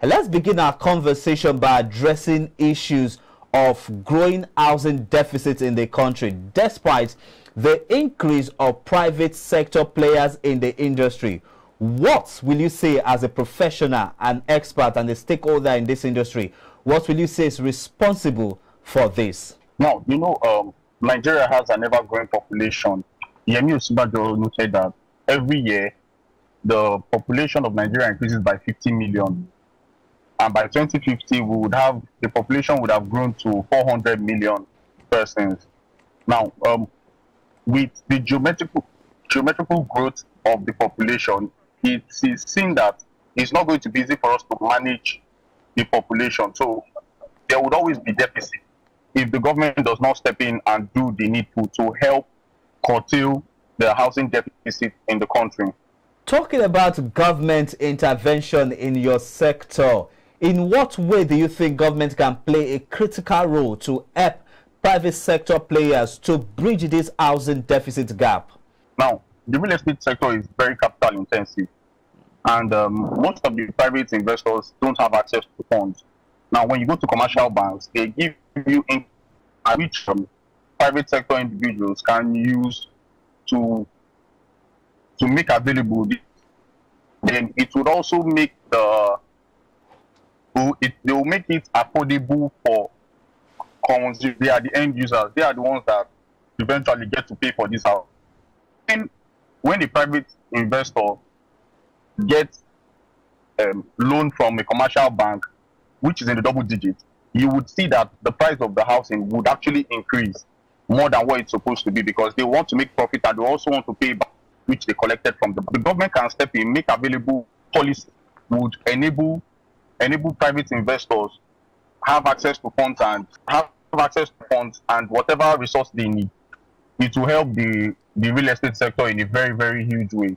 Let's begin our conversation by addressing issues of growing housing deficits in the country, despite the increase of private sector players in the industry. What will you say as a professional, an expert, and a stakeholder in this industry? What will you say is responsible for this? Now, Nigeria has an ever-growing population. Yemi Osinbajo noted that every year, the population of Nigeria increases by 50 million. And by 2050, the population would have grown to 400 million persons. Now, with the geometrical growth of the population, it is seen that it's not going to be easy for us to manage the population. So there would always be deficit if the government does not step in and do the needful to help curtail the housing deficit in the country. Talking about government intervention in your sector, in what way do you think government can play a critical role to help private sector players to bridge this housing deficit gap? Now, the real estate sector is very capital intensive, and most of the private investors don't have access to funds. Now, when you go to commercial banks, they give you which private sector individuals can use to make available. Then it would also make they will make it affordable for commons. They are the end users. They are the ones that eventually get to pay for this house. And when a private investor gets loan from a commercial bank, which is in the double digits, you would see that the price of the housing would actually increase more than what it's supposed to be, because they want to make profit and they also want to pay back which they collected from the government. Can step in, make available policy would enable private investors have access to funds and whatever resource they need. It will help the real estate sector in a very, very huge way.